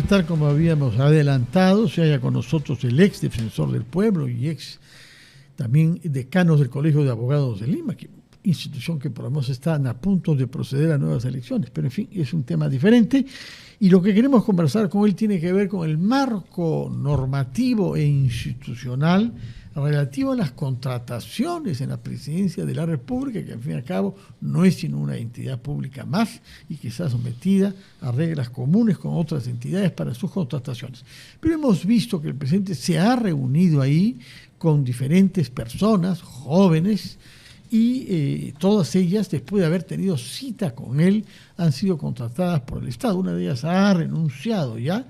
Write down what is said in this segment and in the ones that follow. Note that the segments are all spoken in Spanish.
Tal como habíamos adelantado, se halla con nosotros el ex defensor del pueblo y ex también decanos del Colegio de Abogados de Lima, institución que por lo menos están a punto de proceder a nuevas elecciones, pero en fin, es un tema diferente y lo que queremos conversar con él tiene que ver con el marco normativo e institucional relativo a las contrataciones en la presidencia de la República, que al fin y al cabo no es sino una entidad pública más y que está sometida a reglas comunes con otras entidades para sus contrataciones. Pero hemos visto que el presidente se ha reunido ahí con diferentes personas, jóvenes, y todas ellas, después de haber tenido cita con él, han sido contratadas por el Estado. Una de ellas ha renunciado ya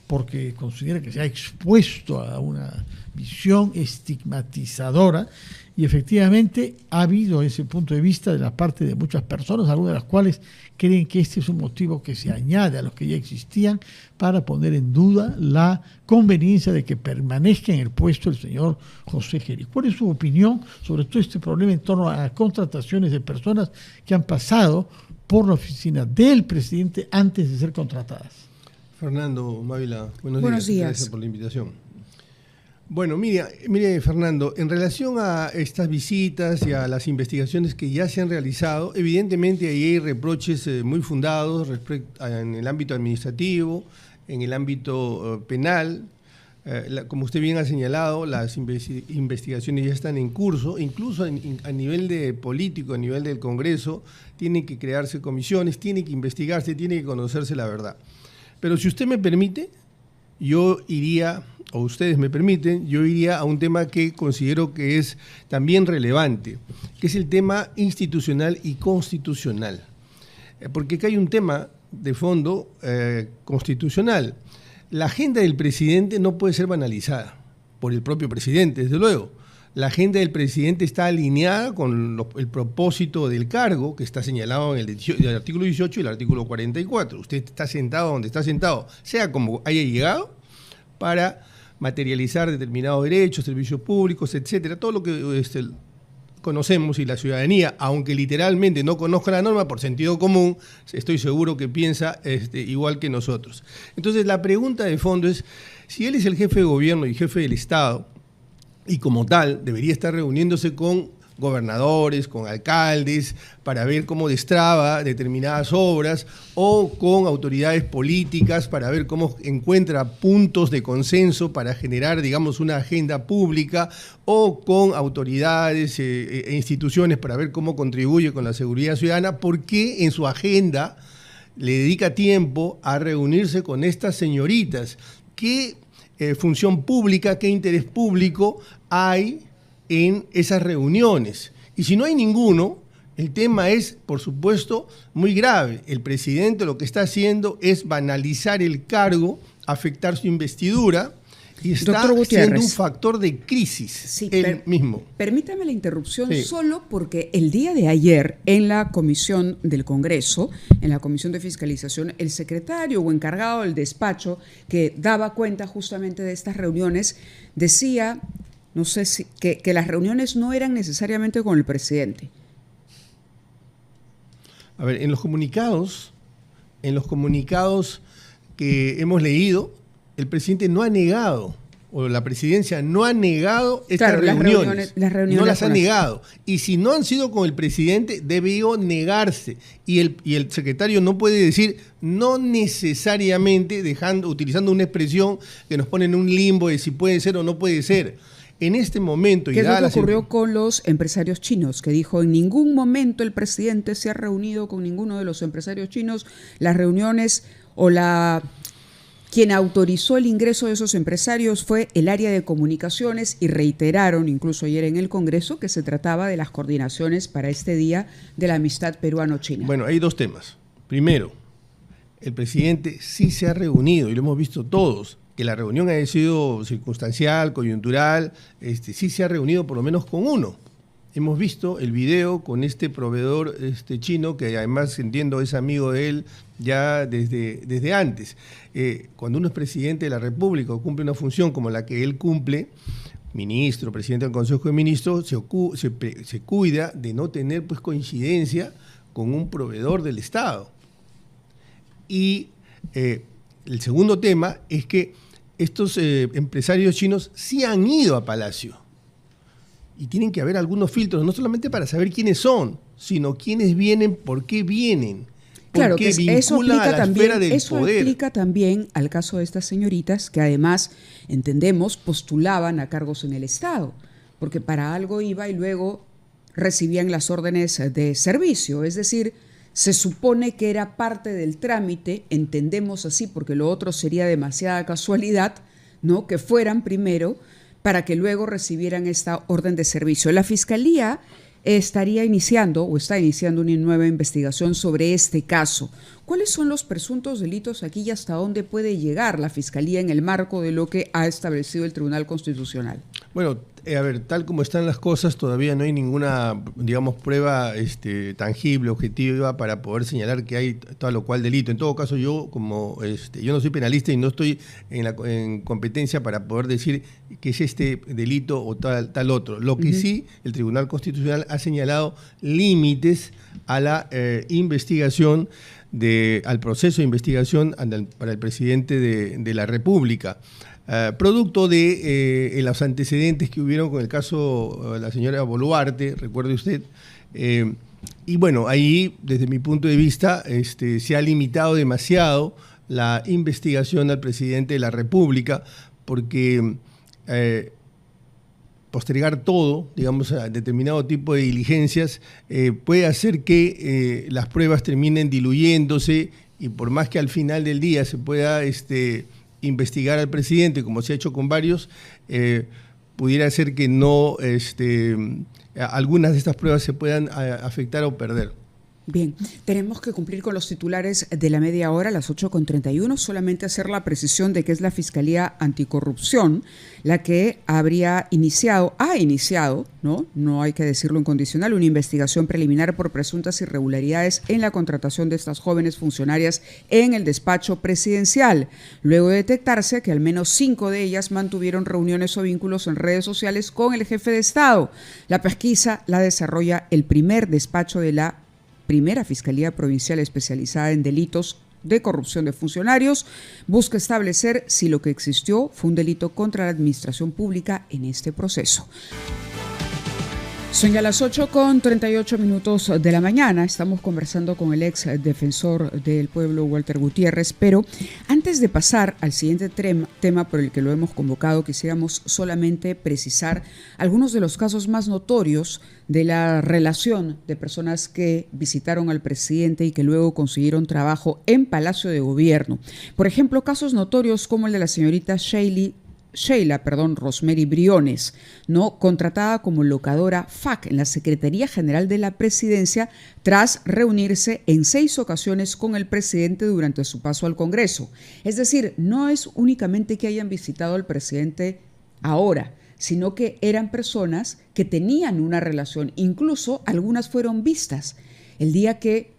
porque considera que se ha expuesto a una visión estigmatizadora y efectivamente ha habido ese punto de vista de la parte de muchas personas, algunas de las cuales creen que este es un motivo que se añade a los que ya existían para poner en duda la conveniencia de que permanezca en el puesto el señor José Geri. ¿Cuál es su opinión sobre todo este problema en torno a contrataciones de personas que han pasado por la oficina del presidente antes de ser contratadas? Fernando Mávila, buenos días. Gracias por la invitación. Bueno, mire, Fernando, en relación a estas visitas y a las investigaciones que ya se han realizado, evidentemente ahí hay reproches muy fundados en el ámbito administrativo, en el ámbito penal. Como usted bien ha señalado, las investigaciones ya están en curso, incluso a nivel de político, a nivel del Congreso, tienen que crearse comisiones, tiene que investigarse, tiene que conocerse la verdad. Pero si usted me permite, yo iría, o ustedes me permiten, yo iría a un tema que considero que es también relevante, que es el tema institucional y constitucional. Porque acá hay un tema de fondo constitucional. La agenda del presidente no puede ser banalizada por el propio presidente, desde luego. La agenda del presidente está alineada con el propósito del cargo que está señalado en el artículo 18 y el artículo 44. Usted está sentado donde está sentado, sea como haya llegado, para materializar determinados derechos, servicios públicos, etcétera, todo lo que conocemos y la ciudadanía, aunque literalmente no conozca la norma, por sentido común, estoy seguro que piensa igual que nosotros. Entonces, la pregunta de fondo es, si él es el jefe de gobierno y jefe del Estado, y como tal debería estar reuniéndose con gobernadores, con alcaldes, para ver cómo destraba determinadas obras, o con autoridades políticas para ver cómo encuentra puntos de consenso para generar, digamos, una agenda pública, o con autoridades e instituciones para ver cómo contribuye con la seguridad ciudadana. ¿Por qué en su agenda le dedica tiempo a reunirse con estas señoritas? ¿Qué función pública, qué interés público hay en esas reuniones? Y si no hay ninguno, el tema es, por supuesto, muy grave. El presidente lo que está haciendo es banalizar el cargo, afectar su investidura y está siendo un factor de crisis él mismo. Permítame la interrupción solo porque el día de ayer en la comisión del Congreso, en la comisión de fiscalización, el secretario o encargado del despacho que daba cuenta justamente de estas reuniones decía, no sé si que las reuniones no eran necesariamente con el presidente. A ver, en los comunicados que hemos leído, el presidente no ha negado, o la presidencia no ha negado estas reuniones. Las reuniones no las ha negado. Y si no han sido con el presidente, debió negarse. Y el secretario no puede decir, no necesariamente utilizando una expresión que nos pone en un limbo de si puede ser o no puede ser. En este momento... ¿Qué es lo que ocurrió con los empresarios chinos? Que dijo, en ningún momento el presidente se ha reunido con ninguno de los empresarios chinos. Las reuniones o quien autorizó el ingreso de esos empresarios fue el área de comunicaciones y reiteraron, incluso ayer en el Congreso, que se trataba de las coordinaciones para este Día de la Amistad Peruano-China. Bueno, hay dos temas. Primero, el presidente sí se ha reunido, y lo hemos visto todos, que la reunión haya sido circunstancial, coyuntural, sí se ha reunido por lo menos con uno. Hemos visto el video con este proveedor chino, que además entiendo es amigo de él ya desde antes. Cuando uno es presidente de la República o cumple una función como la que él cumple, ministro, presidente del Consejo de Ministros, se cuida de no tener pues coincidencia con un proveedor del Estado. Y el segundo tema es que estos empresarios chinos sí han ido a Palacio. Y tienen que haber algunos filtros, no solamente para saber quiénes son, sino quiénes vienen, por qué vienen. Claro, que eso explica también al caso de estas señoritas que además, entendemos, postulaban a cargos en el Estado, porque para algo iba y luego recibían las órdenes de servicio, es decir, se supone que era parte del trámite, entendemos así, porque lo otro sería demasiada casualidad, ¿no? Que fueran primero para que luego recibieran esta orden de servicio. La Fiscalía estaría iniciando o está iniciando una nueva investigación sobre este caso. ¿Cuáles son los presuntos delitos aquí y hasta dónde puede llegar la Fiscalía en el marco de lo que ha establecido el Tribunal Constitucional? Bueno, a ver, tal como están las cosas, todavía no hay ninguna, digamos, prueba tangible, objetiva, para poder señalar que hay tal o cual delito. En todo caso, yo yo no soy penalista y no estoy en competencia para poder decir que es este delito o tal otro. Lo que sí, el Tribunal Constitucional ha señalado límites a la investigación, al proceso de investigación para el presidente de la República. Producto de los antecedentes que hubieron con el caso de la señora Boluarte, recuerde usted, y bueno, ahí desde mi punto de vista se ha limitado demasiado la investigación al presidente de la República, porque postergar todo, digamos, a determinado tipo de diligencias puede hacer que las pruebas terminen diluyéndose, y por más que al final del día se pueda investigar al presidente, como se ha hecho con varios, pudiera ser que no algunas de estas pruebas se puedan afectar o perder. Bien, tenemos que cumplir con los titulares de la media hora, las 8:31, solamente hacer la precisión de que es la Fiscalía Anticorrupción la que ha iniciado, no hay que decirlo incondicional, una investigación preliminar por presuntas irregularidades en la contratación de estas jóvenes funcionarias en el despacho presidencial, luego de detectarse que al menos 5 de ellas mantuvieron reuniones o vínculos en redes sociales con el jefe de Estado. La pesquisa la desarrolla el primer despacho de la Primera Fiscalía Provincial especializada en delitos de corrupción de funcionarios. Busca establecer si lo que existió fue un delito contra la administración pública en este proceso. Son ya las 8:38 de la mañana. Estamos conversando con el ex defensor del pueblo, Walter Gutiérrez, pero antes de pasar al siguiente tema por el que lo hemos convocado, quisiéramos solamente precisar algunos de los casos más notorios de la relación de personas que visitaron al presidente y que luego consiguieron trabajo en Palacio de Gobierno. Por ejemplo, casos notorios como el de la señorita Sheila Rosemary Briones, ¿no? Contratada como locadora FAC en la Secretaría General de la Presidencia tras reunirse en 6 ocasiones con el presidente durante su paso al Congreso. Es decir, no es únicamente que hayan visitado al presidente ahora, sino que eran personas que tenían una relación, incluso algunas fueron vistas el día que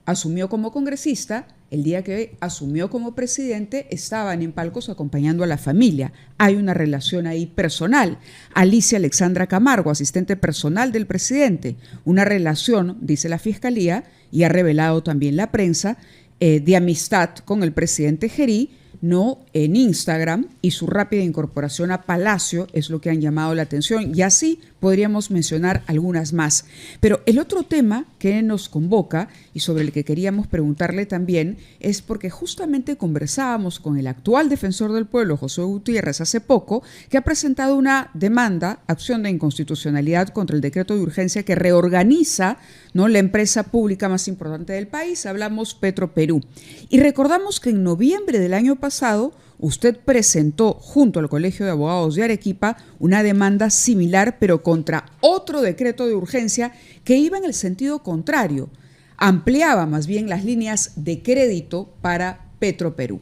asumió como congresista. El día que asumió como presidente estaban en palcos acompañando a la familia. Hay una relación ahí personal. Alicia Alexandra Camargo, asistente personal del presidente. Una relación, dice la Fiscalía, y ha revelado también la prensa, de amistad con el presidente Gerí, no en Instagram, y su rápida incorporación a Palacio es lo que han llamado la atención, y así podríamos mencionar algunas más. Pero el otro tema que nos convoca y sobre el que queríamos preguntarle también es porque justamente conversábamos con el actual defensor del pueblo, José Gutiérrez, hace poco, que ha presentado una demanda, acción de inconstitucionalidad contra el decreto de urgencia que reorganiza, ¿no?, la empresa pública más importante del país. Hablamos Petroperú. Y recordamos que en noviembre del año pasado usted presentó junto al Colegio de Abogados de Arequipa una demanda similar, pero contra otro decreto de urgencia que iba en el sentido contrario, ampliaba más bien las líneas de crédito para Petroperú.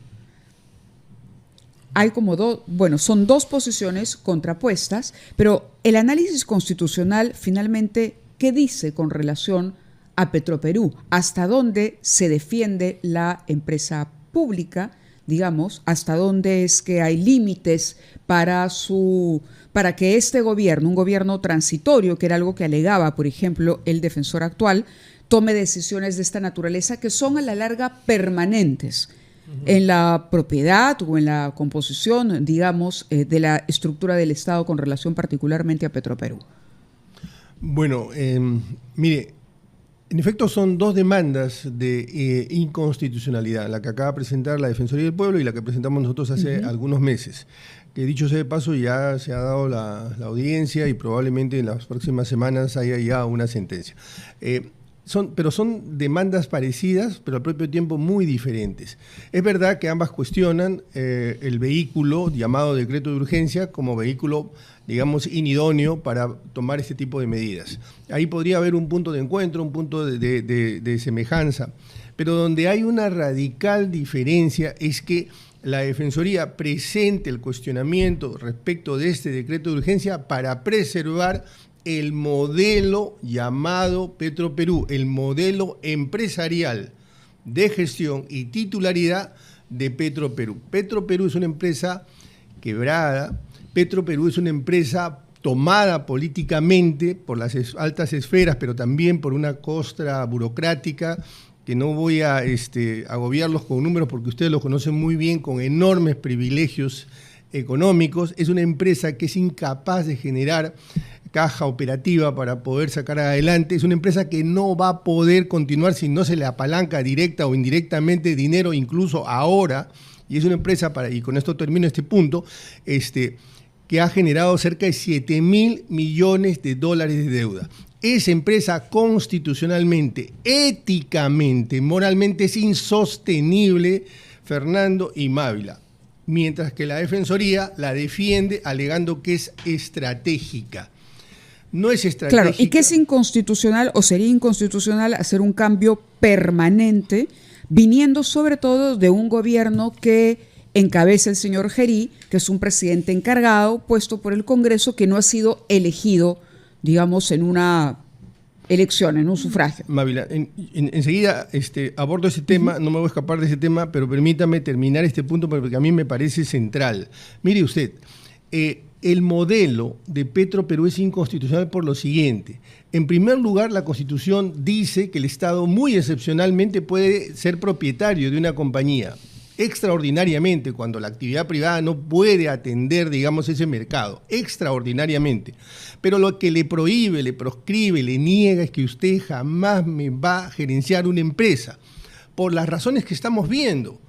Hay son 2 posiciones contrapuestas, pero el análisis constitucional finalmente, ¿qué dice con relación a Petroperú? ¿Hasta dónde se defiende la empresa pública? Digamos, hasta dónde es que hay límites para que este gobierno, un gobierno transitorio, que era algo que alegaba, por ejemplo, el defensor actual, tome decisiones de esta naturaleza que son a la larga permanentes. en la propiedad o en la composición, digamos, de la estructura del Estado con relación particularmente a Petroperú? Bueno, mire, en efecto son dos demandas de inconstitucionalidad, la que acaba de presentar la Defensoría del Pueblo y la que presentamos nosotros hace algunos meses, que dicho sea de paso ya se ha dado la audiencia y probablemente en las próximas semanas haya ya una sentencia. Pero son demandas parecidas, pero al propio tiempo muy diferentes. Es verdad que ambas cuestionan el vehículo llamado decreto de urgencia como vehículo, digamos, inidóneo para tomar este tipo de medidas. Ahí podría haber un punto de encuentro, un punto de semejanza, pero donde hay una radical diferencia es que la Defensoría presente el cuestionamiento respecto de este decreto de urgencia para preservar el modelo llamado Petroperú, el modelo empresarial de gestión y titularidad de Petroperú. Petroperú es una empresa quebrada, Petroperú es una empresa tomada políticamente por las altas esferas, pero también por una costra burocrática, que no voy a agobiarlos con números porque ustedes los conocen muy bien, con enormes privilegios económicos. Es una empresa que es incapaz de generar caja operativa para poder sacar adelante. Es una empresa que no va a poder continuar si no se le apalanca directa o indirectamente dinero, incluso ahora. Y es una empresa, y con esto termino este punto, que ha generado cerca de $7.000 millones de deuda. Esa empresa constitucionalmente, éticamente, moralmente es insostenible, Fernando y Mávila, mientras que la Defensoría la defiende alegando que es estratégica. No es estratégica. Claro, y que es inconstitucional o sería inconstitucional hacer un cambio permanente, viniendo sobre todo de un gobierno que encabeza el señor Gerí, que es un presidente encargado, puesto por el Congreso, que no ha sido elegido, digamos, en una elección, en un sufragio. Mávila, enseguida abordo ese tema, no me voy a escapar de ese tema, pero permítame terminar este punto porque a mí me parece central. Mire usted, el modelo de Petroperú es inconstitucional por lo siguiente. En primer lugar, la Constitución dice que el Estado muy excepcionalmente puede ser propietario de una compañía, extraordinariamente, cuando la actividad privada no puede atender, digamos, ese mercado, extraordinariamente. Pero lo que le prohíbe, le proscribe, le niega es que usted jamás me va a gerenciar una empresa, por las razones que estamos viendo.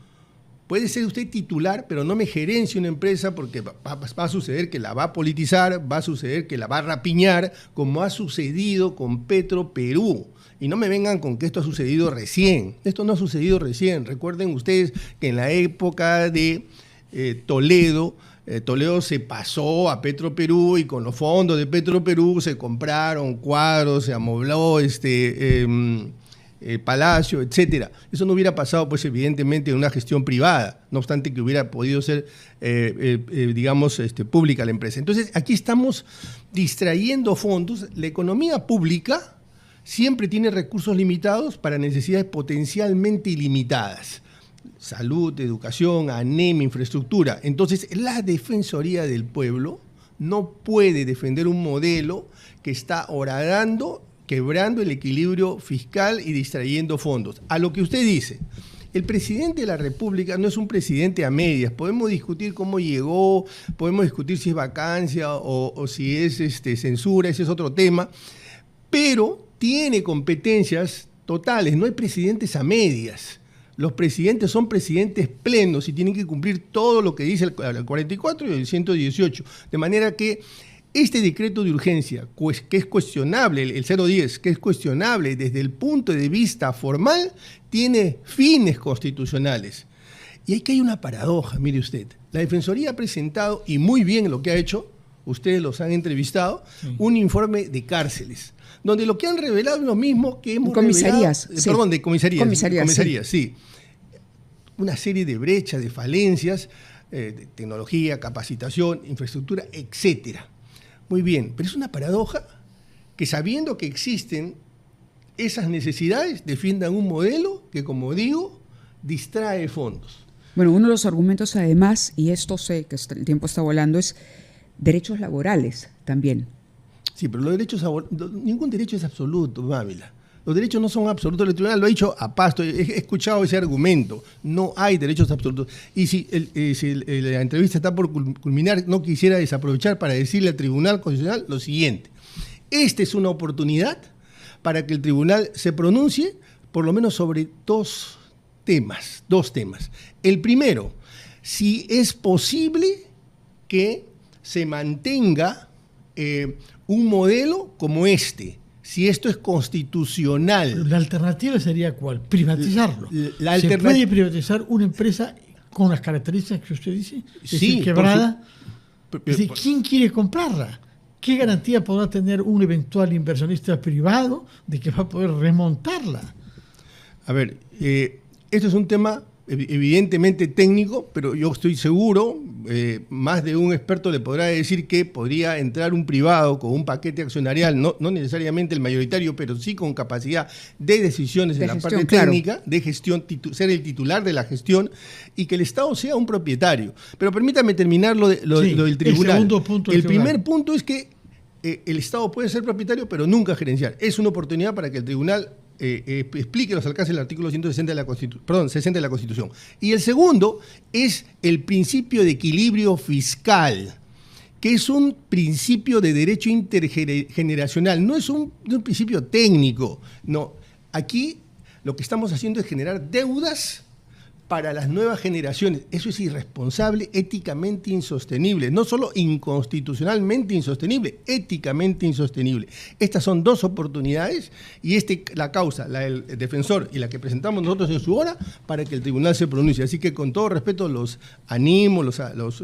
Puede ser usted titular, pero no me gerencie una empresa porque va a suceder que la va a politizar, va a suceder que la va a rapiñar, como ha sucedido con Petroperú. Y no me vengan con que esto ha sucedido recién. Esto no ha sucedido recién. Recuerden ustedes que en la época de Toledo se pasó a Petroperú y con los fondos de Petroperú se compraron cuadros, se amobló palacio, etcétera. Eso no hubiera pasado, pues, evidentemente, en una gestión privada, no obstante que hubiera podido ser, pública la empresa. Entonces, aquí estamos distrayendo fondos. La economía pública siempre tiene recursos limitados para necesidades potencialmente ilimitadas. Salud, educación, anemia, infraestructura. Entonces, la Defensoría del Pueblo no puede defender un modelo que está horadando, quebrando el equilibrio fiscal y distrayendo fondos. A lo que usted dice, el presidente de la República no es un presidente a medias. Podemos discutir cómo llegó, podemos discutir si es vacancia o si es censura, ese es otro tema, pero tiene competencias totales, no hay presidentes a medias. Los presidentes son presidentes plenos y tienen que cumplir todo lo que dice el 44 y el 118. De manera que este decreto de urgencia, que es cuestionable, el 010, que es cuestionable desde el punto de vista formal, tiene fines constitucionales. Y aquí hay una paradoja, mire usted. La Defensoría ha presentado, y muy bien lo que ha hecho, ustedes los han entrevistado, un informe de cárceles, donde lo que han revelado es lo mismo que hemos comisarías, revelado... Perdón, de comisarías, sí. Una serie de brechas, de falencias, de tecnología, capacitación, infraestructura, etcétera. Muy bien, pero es una paradoja que, sabiendo que existen esas necesidades, defiendan un modelo que, como digo, distrae fondos. Bueno, uno de los argumentos además, y esto sé que el tiempo está volando, es derechos laborales también. Sí, pero los derechos, ningún derecho es absoluto, Mávila. Los derechos no son absolutos. El tribunal lo ha dicho a pasto. He escuchado ese argumento. No hay derechos absolutos. Y si la entrevista está por culminar, no quisiera desaprovechar para decirle al Tribunal Constitucional lo siguiente. Esta es una oportunidad para que el tribunal se pronuncie por lo menos sobre dos temas. El primero, si es posible que se mantenga un modelo como este, si esto es constitucional. La alternativa sería ¿cuál? Privatizarlo. ¿Se puede privatizar una empresa con las características que usted dice? Es decir, quebrada. Es decir, ¿quién quiere comprarla? ¿Qué garantía podrá tener un eventual inversionista privado de que va a poder remontarla? A ver, esto es un tema evidentemente técnico, pero yo estoy seguro, más de un experto le podrá decir que podría entrar un privado con un paquete accionarial, no necesariamente el mayoritario, pero sí con capacidad de decisiones en la parte técnica, de gestión, ser el titular de la gestión, y que el Estado sea un propietario. Pero permítame terminar lo del tribunal. El primer punto es que el Estado puede ser propietario, pero nunca gerenciar. Es una oportunidad para que el tribunal explique los alcances del artículo 160 de la Constitución, 60 de la Constitución. Y el segundo es el principio de equilibrio fiscal, que es un principio de derecho intergeneracional, no es un principio técnico. No, aquí lo que estamos haciendo es generar deudas para las nuevas generaciones. Eso es irresponsable, éticamente insostenible, no solo inconstitucionalmente insostenible, éticamente insostenible. Estas son dos oportunidades y la causa, la del defensor y la que presentamos nosotros en su hora, para que el tribunal se pronuncie. Así que con todo respeto los animo, los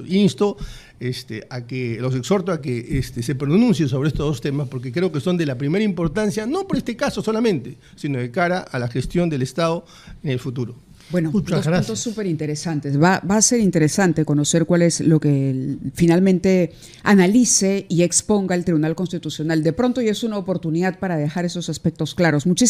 insto, los exhorto a que se pronuncie sobre estos dos temas, porque creo que son de la primera importancia, no por este caso solamente, sino de cara a la gestión del Estado en el futuro. Bueno, dos puntos súper interesantes. Va a ser interesante conocer cuál es lo que finalmente analice y exponga el Tribunal Constitucional. De pronto ya es una oportunidad para dejar esos aspectos claros. Muchísimas